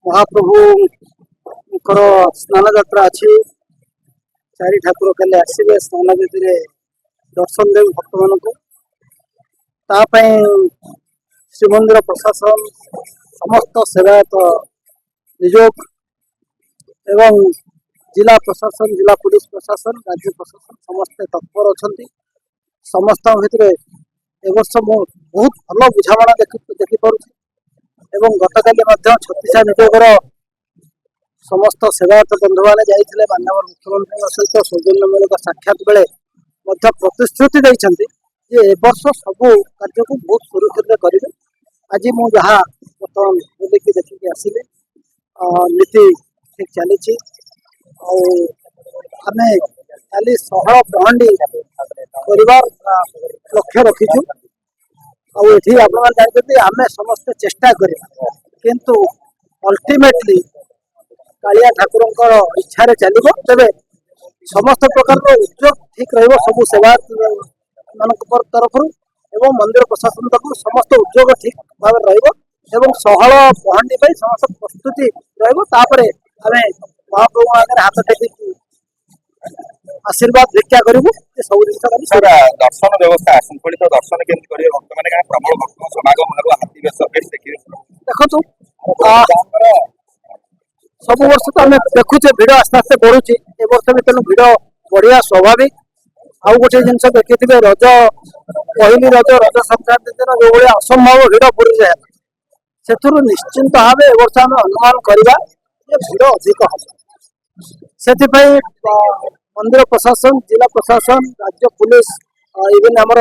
महाप्रभु स्नान यात्रा अच्छी चारि ठाकुर कल आसवे स्नान विधि दर्शन देव भक्त मान श्रीमंदिर प्रशासन समस्त सेवायत निजोग एवं जिला प्रशासन जिला पुलिस प्रशासन राज्य प्रशासन समस्ते तत्पर अच्छा समस्त भितर वर्ष बहुत भल बुझाणा देखिपुँ गतकाली छत्तीसा निजोगर समस्त सेवायत बंधु मैंने जाते माननीय मुख्यमंत्री सहित सौजन्यमूलक साक्षात बेले प्रतिश्रुति देते वर्ष सबू कार्य को बहुत सुरक्षित करेंगे। आज मुझे बर्तमान बुलिकी देखिए आसिले नीति ठीक चली आम खाली सहल पहंडी परिवार लक्ष्य रखीचु ये जानते आम समस्ते चेष्टा करा किंतु अल्टीमेटली कालिया ठाकुर इच्छा चलो तेरे समस्त प्रकार उद्योग ठीक रब सेवा मान तरफ एवं मंदिर प्रशासन तक समस्त उद्योग ठीक भाव रहल पहंडी समस्त प्रस्तुति रही महाप्रभु आगे हाथ टेक आशीर्वाद भिक्षा करूँ सब जिन दर्शन व्यवस्था संकलित दर्शन केमती करेंगे भक्त मैंने प्रबल भक्त समागम हाथी बेस देखिए देखो सब वर्ष तो आम देखुचे भिड़ आस्ते आस्ते बढ़ुची ए वर्ष भी तेणु भिड़ बढ़िया स्वाभाविक आउ गोटे जिन देखिए रज पहली रज रज संक्रांति दिन जो भाई असंभव भिड़ पूरी जाए से निश्चिंत भाव ए वर्ष आम अनुमान करवा भिड़ अधिक हम से मंदिर प्रशासन जिला प्रशासन राज्य पुलिस इवन आमर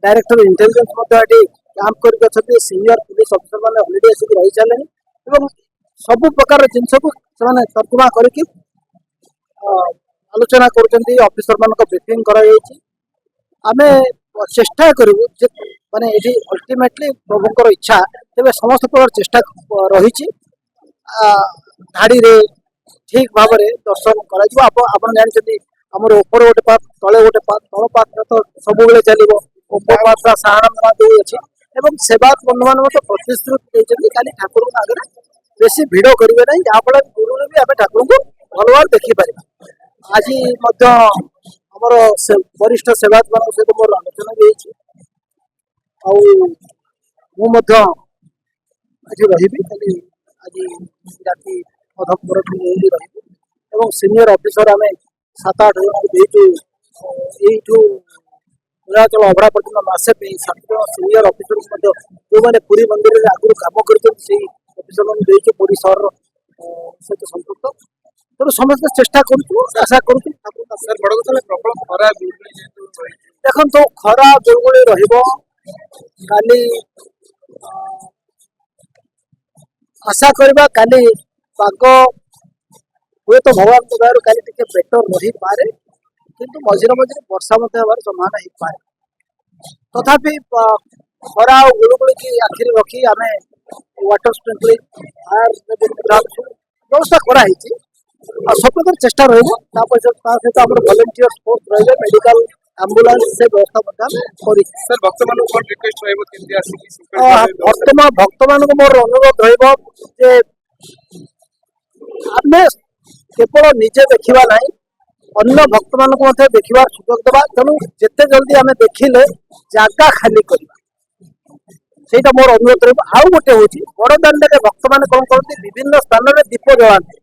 डायरेक्टर इंटेलिजेंस कैंप कर सीनियर पुलिस अफिसर मैंने अलरेडी आसिक रही सारे सबु प्रकार जिनस को तर्जुमा करके आलोचना करफिसर मान ब्रीफिंग करें चेष्टा करूँ माने ये अल्टीमेटली प्रभुंर इच्छा तेज समस्त प्रकार चेष्टा रही धाड़ी रे ठीक भाव में दर्शन कर जानते आमर ऊपर गोटे पात तले गोटे पात तल पात तो सब चलो ऊपर पात साहाना जो अच्छी एवं सेवायत बंधु मान प्रतिश्रुति देते खाली ठाकुर आगे बेसी भिड़ करेंगे ना जहाँफल दूर भी आम ठाकुर को भल भाव देखिपर आज आमर वरिष्ठ सेवायत मान सहित मोर आलोचना भी रही खाली आज राति अधपर रही सीनियर अफिसर आम 7-8 जन देचु नीलाचल अभड़ा पर्यटन मसे 7 जन सीनियर अफिसर जो मैंने पुरी मंदिर में आगुरी कम कर अफिसर मैंने पुरी सहर सहित संपुक्त तेणु समस्त चेष्टा करशा कर प्रबल खरा देखो खरा दुर्गुड़ी रही आशा करवा काली पाग हुए तो भगवान को दयार काली टे बेटर रही पारे किंतु मझे मझे वर्षा हमार संभावना हो पाए तथापि खरा और गुड़गुड़ी की आखिरी रखी आम वाटर स्प्रिंकलिंग व्यवस्था कराई सब प्रकार चेष्टा रही वॉलंटियर फोर्स रही मेडिकल एम्बुलेंस से व्यवस्था सर भक्त वर्तमान भक्त मान मोर अनुरोध रही केवल निजे देखा ना अन्य भक्त मान देखा सुजोग देवा तेणु जिते जल्दी आम देखिले जगह खाली करवा मोर अनुरोध रही आउ गोटे हूँ बड़दाण्ड में भक्त मैंने कौन करते विभिन्न स्थान में दीप जलाते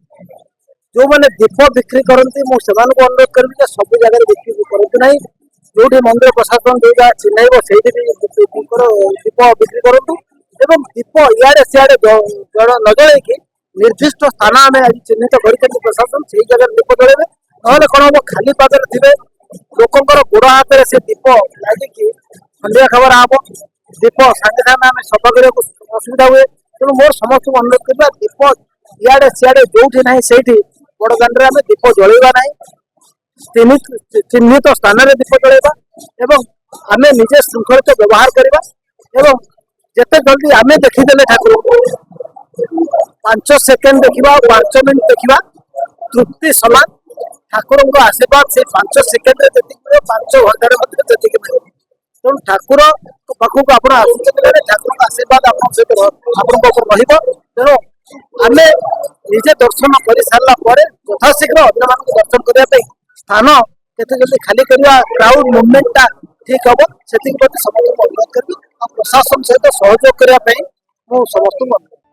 जो मैंने दीप बिक्री करती मुझे अनुरोध करी सब जगह बिक्री करते ना जो मंदिर प्रशासन जो जगह चिन्हब से दीप बिक्री करूँ एवं दीप इे सियाड़े न जल निर्दिष्ट स्थान आम आज चिन्हित कर प्रशासन से जगह दीप जलेबे ना कौन हम खाली पादर थे लोकंर गोड़ हाथ से दीप लगे खंडिया खबर हम दीप सागे सागे आम सफा करने असुविधा हुए तेणु मोर समस्त को अनुरोध करवा दीप इे सियाड़े जो ना से बड़दाण्ड में आम दीप जलवा ना चिन्हित स्थान में दीप जलवा एवं आम निजे श्रृंखलित व्यवहार करवा जिते जल्दी आम देखीदे ठाकुर 5 सेकेंड देखा 5 मिनट देखा तृप्ति समान ठाकुर आशीर्वाद से 5 सेकेंड 5 घंटे तेणु ठाकुर पाखक आप ठाकुर आशीर्वाद आप तेणु आम ନିଜେ ଦର୍ଶନ କରି ସାରିଲା ପରେ ଯଥାଶୀଘ୍ର ଅନ୍ୟମାନଙ୍କୁ ଦର୍ଶନ କରିବା ପାଇଁ ସ୍ଥାନ କେତେ ଜଲ୍ଦି ଖାଲି କରିବା କ୍ରାଉଡ ମୁଭମେଣ୍ଟଟା ଠିକ ହବ ସେତିକି ପ୍ରତି ସମସ୍ତଙ୍କୁ ଅନୁରୋଧ କରିବି ଆଉ ପ୍ରଶାସନ ସହିତ ସହଯୋଗ କରିବା ପାଇଁ ମୁଁ ସମସ୍ତଙ୍କୁ ଅନୁରୋଧ